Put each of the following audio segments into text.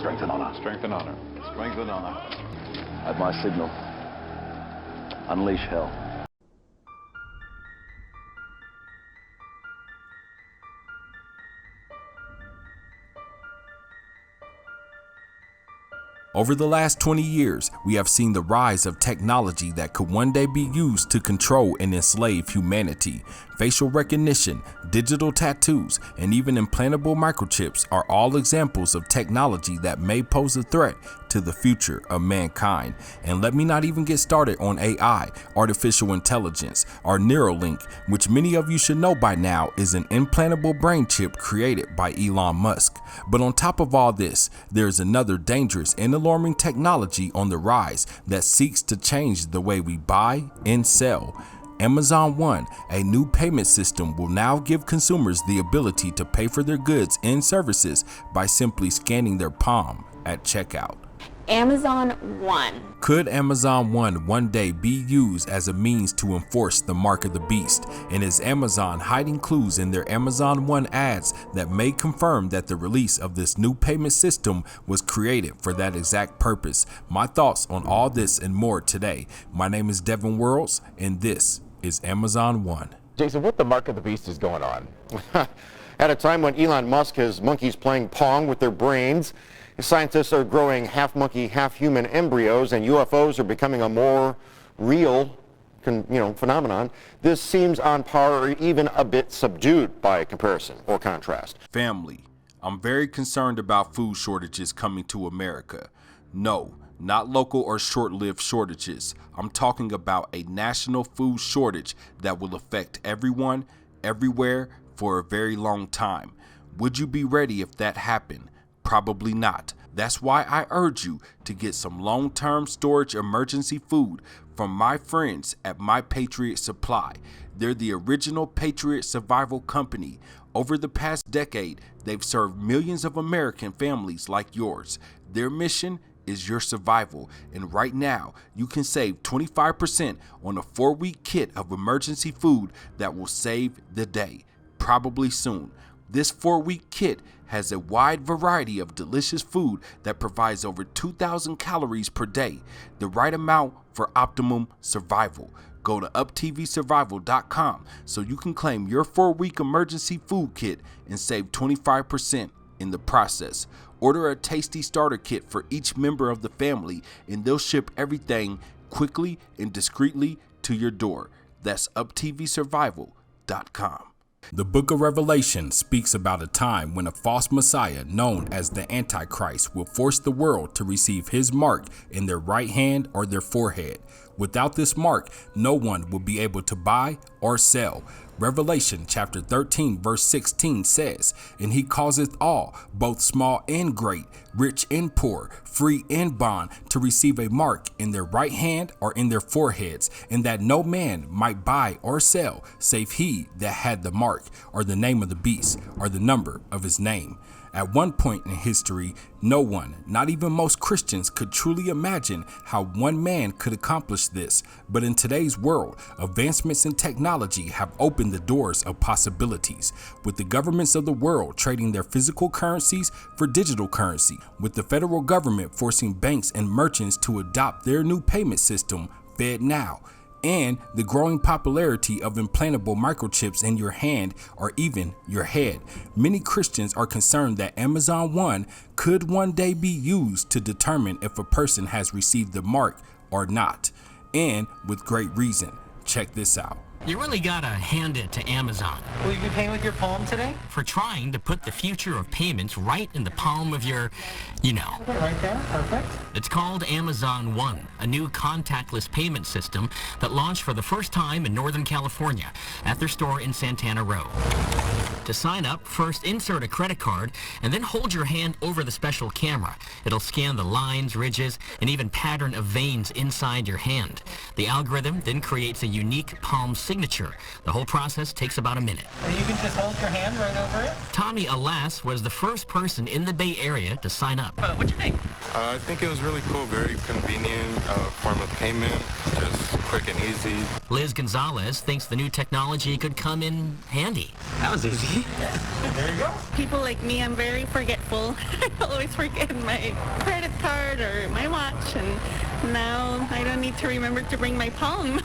Strength and honor. Strength and honor. Strength and honor. At my signal, unleash hell. Over the last 20 years, we have seen the rise of technology that could one day be used to control and enslave humanity. Facial recognition, digital tattoos, and even implantable microchips are all examples of technology that may pose a threat to the future of mankind. And let me not even get started on AI, artificial intelligence, or Neuralink, which many of you should know by now is an implantable brain chip created by Elon Musk. But on top of all this, there's another dangerous and alarming technology on the rise that seeks to change the way we buy and sell. Amazon One, a new payment system, will now give consumers the ability to pay for their goods and services by simply scanning their palm at checkout. Amazon One. Could Amazon one day be used as a means to enforce the mark of the beast? And is Amazon hiding clues in their Amazon One ads that may confirm that the release of this new payment system was created for that exact purpose? My thoughts on all this and more today. My name is Devin Worlds, and this is Amazon One. Jason, what the mark of the beast is going on? At a time when Elon Musk has monkeys playing Pong with their brains, scientists are growing half monkey, half human embryos, and UFOs are becoming a more real phenomenon. This seems on par or even a bit subdued by comparison or contrast. Family, I'm very concerned about food shortages coming to America. No, not local or short-lived shortages. I'm talking about a national food shortage that will affect everyone, everywhere, for a very long time. Would you be ready if that happened? Probably not. That's why I urge you to get some long-term storage emergency food from my friends at My Patriot Supply. They're the original Patriot Survival Company. Over the past decade, they've served millions of American families like yours. Their mission is your survival, and right now you can save 25% on a 4-week kit of emergency food that will save the day, probably soon. This 4-week kit has a wide variety of delicious food that provides over 2,000 calories per day, the right amount for optimum survival. Go to UPTVsurvival.com so you can claim your 4-week emergency food kit and save 25% in the process. Order a tasty starter kit for each member of the family, and they'll ship everything quickly and discreetly to your door. That's UPTVsurvival.com. The book of Revelation speaks about a time when a false Messiah known as the Antichrist will force the world to receive his mark in their right hand or their forehead. Without this mark, no one will be able to buy or sell. Revelation chapter 13 verse 16 says, "And he causeth all, both small and great, rich and poor, free and bond, to receive a mark in their right hand or in their foreheads, and that no man might buy or sell, save he that had the mark, or the name of the beast, or the number of his name." At one point in history, no one, not even most Christians, could truly imagine how one man could accomplish this. But in today's world, advancements in technology have opened the doors of possibilities, with the governments of the world trading their physical currencies for digital currency, with the federal government forcing banks and merchants to adopt their new payment system, FedNow, and the growing popularity of implantable microchips in your hand or even your head. Many Christians are concerned that Amazon One could one day be used to determine if a person has received the mark or not, and with great reason. Check this out. You really gotta hand it to Amazon. Will you be paying with your palm today? For trying to put the future of payments right in the palm of your, Right there, perfect. It's called Amazon One, a new contactless payment system that launched for the first time in Northern California at their store in Santana Row. To sign up, first insert a credit card and then hold your hand over the special camera. It'll scan the lines, ridges, and even pattern of veins inside your hand. The algorithm then creates a unique palm signature. The whole process takes about a minute. And you can just hold your hand right over it? Tommy Alas was the first person in the Bay Area to sign up. What'd you think? I think it was really cool, very convenient form of payment, just quick and easy. Liz Gonzalez thinks the new technology could come in handy. That was easy. There you go. People like me, I'm very forgetful. I always forget my credit card or my watch, and now I don't need to remember to bring my palm.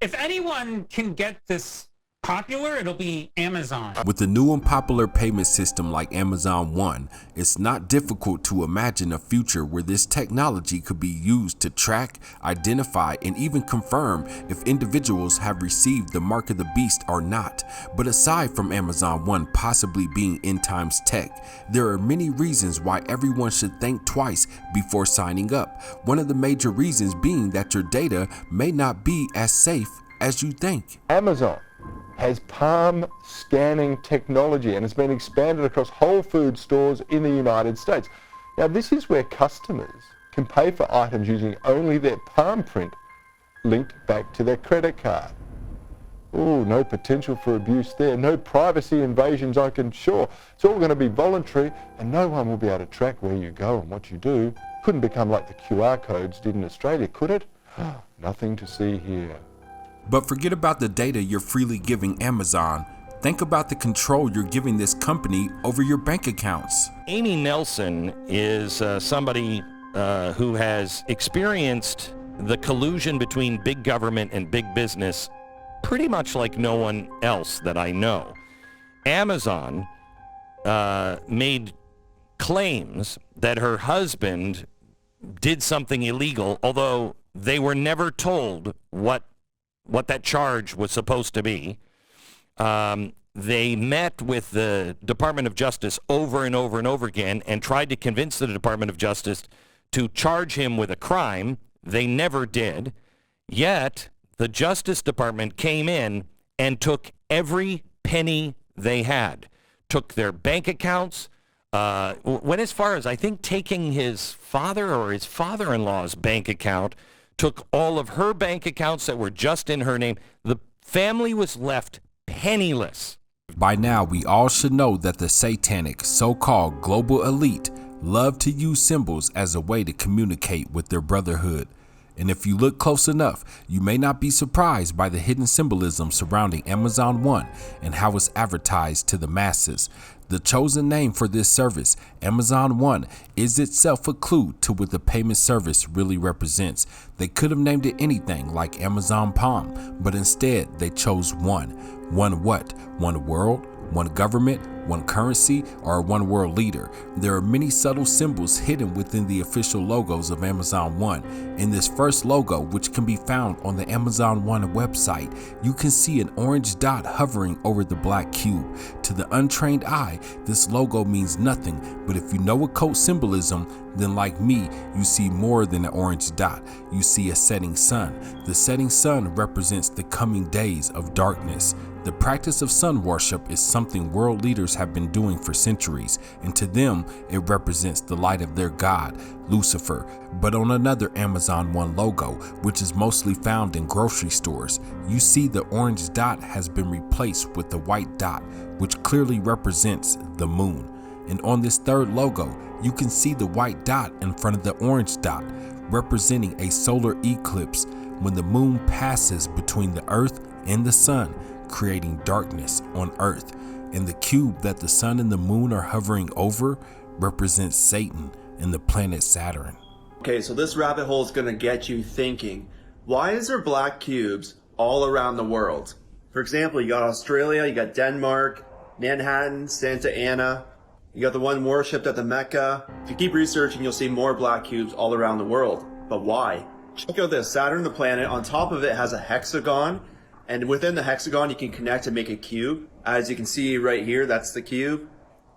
If anyone can get this popular, it'll be Amazon. With the new and popular payment system like Amazon One, it's not difficult to imagine a future where this technology could be used to track, identify, and even confirm if individuals have received the mark of the beast or not. But aside from Amazon One possibly being end times tech, there are many reasons why everyone should think twice before signing up. One of the major reasons being that your data may not be as safe as you think. Amazon has palm scanning technology and it's been expanded across whole food stores in the United States. Now this is where customers can pay for items using only their palm print linked back to their credit card. Oh, no potential for abuse there, no privacy invasions I can sure. It's all going to be voluntary and no one will be able to track where you go and what you do. Couldn't become like the QR codes did in Australia, could it? Nothing to see here. But forget about the data you're freely giving Amazon. Think about the control you're giving this company over your bank accounts. Amy Nelson is somebody who has experienced the collusion between big government and big business pretty much like no one else that I know. Amazon made claims that her husband did something illegal, although they were never told what that charge was supposed to be. They met with the Department of Justice over and over and over again and tried to convince the Department of Justice to charge him with a crime. They never did. Yet, the Justice Department came in and took every penny they had, took their bank accounts, went as far as, I think, taking his father or his father-in-law's bank account, took all of her bank accounts that were just in her name. The family was left penniless. By now, we all should know that the satanic so-called global elite love to use symbols as a way to communicate with their brotherhood. And if you look close enough, you may not be surprised by the hidden symbolism surrounding Amazon One and how it's advertised to the masses. The chosen name for this service, Amazon One, is itself a clue to what the payment service really represents. They could have named it anything like Amazon Palm, but instead they chose one. One what? One world? One government? One currency? Or one world leader? There are many subtle symbols hidden within the official logos of Amazon One. In this first logo, which can be found on the Amazon One website, you can see an orange dot hovering over the black cube. To the untrained eye, this logo means nothing, but if you know occult symbolism, then like me, you see more than an orange dot. You see a setting sun. The setting sun represents the coming days of darkness. The practice of sun worship is something world leaders have been doing for centuries, and to them, it represents the light of their god, Lucifer. But on another Amazon One logo, which is mostly found in grocery stores, you see the orange dot has been replaced with the white dot, which clearly represents the moon. And on this third logo, you can see the white dot in front of the orange dot, representing a solar eclipse when the moon passes between the earth and the sun, creating darkness on earth. And the cube that the sun and the moon are hovering over represents Satan and the planet Saturn. Okay, so this rabbit hole is going to get you thinking, why is there black cubes all around the world? For example, you got Australia, you got Denmark, Manhattan, Santa Ana, you got the one worshipped at the Mecca. If you keep researching, you'll see more black cubes all around the world. But why? Check out this, Saturn, the planet, on top of it has a hexagon, and within the hexagon you can connect and make a cube. As you can see right here, that's the cube.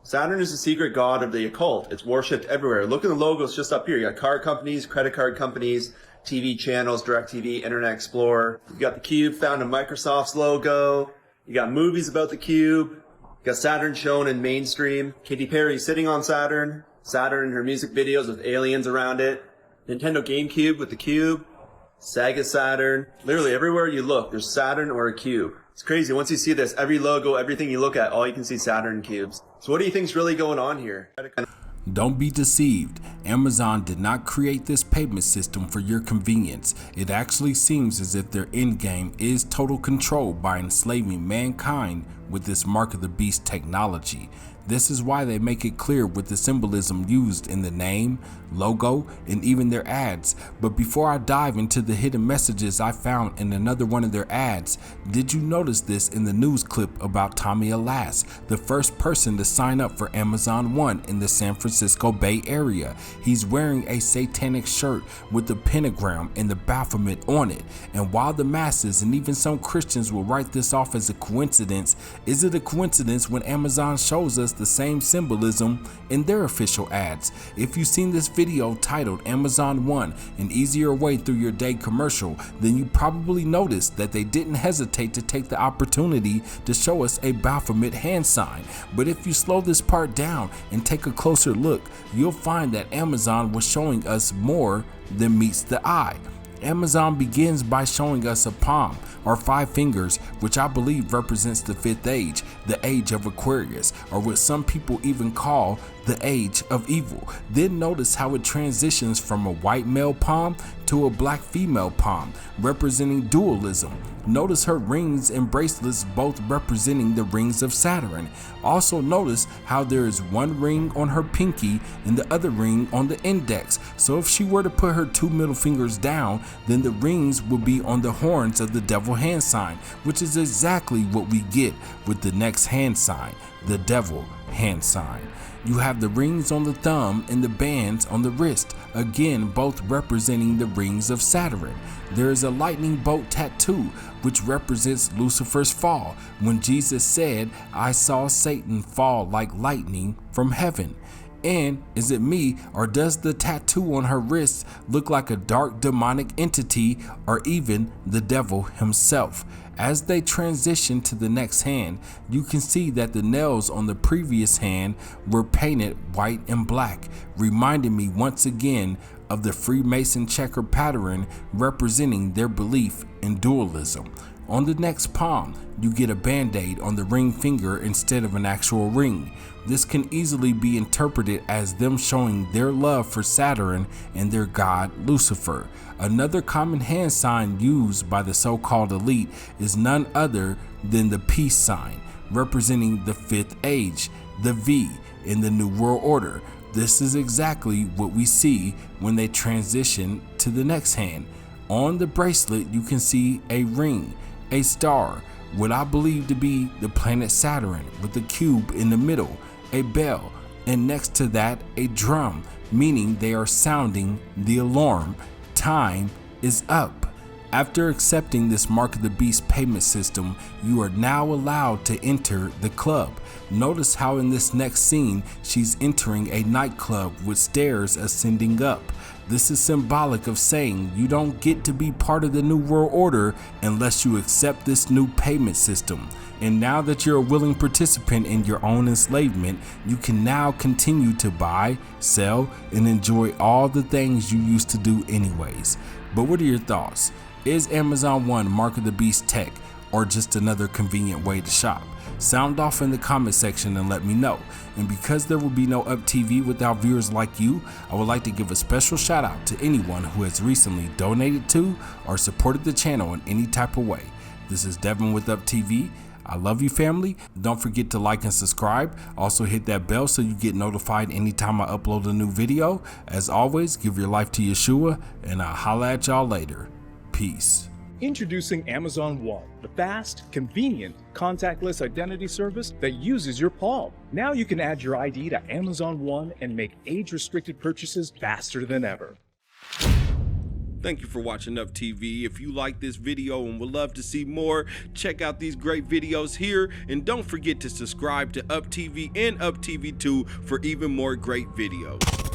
Saturn is the secret god of the occult. It's worshipped everywhere. Look at the logos just up here. You got car companies, credit card companies, TV channels, DirecTV, Internet Explorer. You got the cube found in Microsoft's logo. You got movies about the cube. You got Saturn shown in mainstream. Katy Perry sitting on Saturn. Saturn in her music videos with aliens around it. Nintendo GameCube with the cube. Sega Saturn. Literally everywhere you look, there's Saturn or a cube. It's crazy. Once you see this, every logo, everything you look at, all you can see Saturn cubes. So what do you think's really going on here? Don't be deceived. Amazon did not create this payment system for your convenience. It actually seems as if their end game is total control by enslaving mankind with this Mark of the Beast technology. This is why they make it clear with the symbolism used in the name, logo, and even their ads. But before I dive into the hidden messages I found in another one of their ads, did you notice this in the news clip about Tommy Alas, the first person to sign up for Amazon One in the San Francisco Bay Area? He's wearing a satanic shirt with the pentagram and the Baphomet on it. And while the masses and even some Christians will write this off as a coincidence, is it a coincidence when Amazon shows us the same symbolism in their official ads? If you've seen this video titled Amazon One, an easier way through your day commercial, then you probably noticed that they didn't hesitate to take the opportunity to show us a Baphomet hand sign. But if you slow this part down and take a closer look, you'll find that Amazon was showing us more than meets the eye. Amazon begins by showing us a palm, or 5 fingers, which I believe represents the 5th age, the age of Aquarius, or what some people even call the age of evil. Then notice how it transitions from a white male palm to a black female palm, representing dualism. Notice her rings and bracelets both representing the rings of Saturn. Also notice how there is one ring on her pinky and the other ring on the index. So if she were to put her 2 middle fingers down, then the rings would be on the horns of the devil hand sign, which is exactly what we get with the next hand sign, the devil hand sign. You have the rings on the thumb and the bands on the wrist, again both representing the rings of Saturn. There is a lightning bolt tattoo, which represents Lucifer's fall, when Jesus said, "I saw Satan fall like lightning from heaven." And is it me, or does the tattoo on her wrist look like a dark demonic entity, or even the devil himself? As they transition to the next hand, you can see that the nails on the previous hand were painted white and black, reminding me once again of the Freemason checker pattern representing their belief in dualism. On the next palm, you get a band-aid on the ring finger instead of an actual ring. This can easily be interpreted as them showing their love for Saturn and their god Lucifer. Another common hand sign used by the so-called elite is none other than the peace sign, representing the 5th age, the V in the New World Order. This is exactly what we see when they transition to the next hand. On the bracelet, you can see a ring, a star, what I believe to be the planet Saturn with a cube in the middle, a bell, and next to that a drum, meaning they are sounding the alarm. Time is up. After accepting this Mark of the Beast payment system, you are now allowed to enter the club. Notice how in this next scene, she's entering a nightclub with stairs ascending up. This is symbolic of saying you don't get to be part of the New World Order unless you accept this new payment system. And now that you're a willing participant in your own enslavement, you can now continue to buy, sell, and enjoy all the things you used to do anyways. But what are your thoughts? Is Amazon One Mark of the Beast tech, or just another convenient way to shop? Sound off in the comment section and let me know. And because there will be no UpTV without viewers like you, I would like to give a special shout out to anyone who has recently donated to or supported the channel in any type of way. This is Devin with UpTV. I love you, family. Don't forget to like and subscribe. Also hit that bell so you get notified anytime I upload a new video. As always, give your life to Yeshua, and I'll holla at y'all later. Peace. Introducing Amazon One, the fast, convenient, contactless identity service that uses your palm. Now you can add your ID to Amazon One and make age-restricted purchases faster than ever. Thank you for watching UpTV. If you like this video and would love to see more, check out these great videos here, and don't forget to subscribe to UpTV and UpTV2 for even more great videos.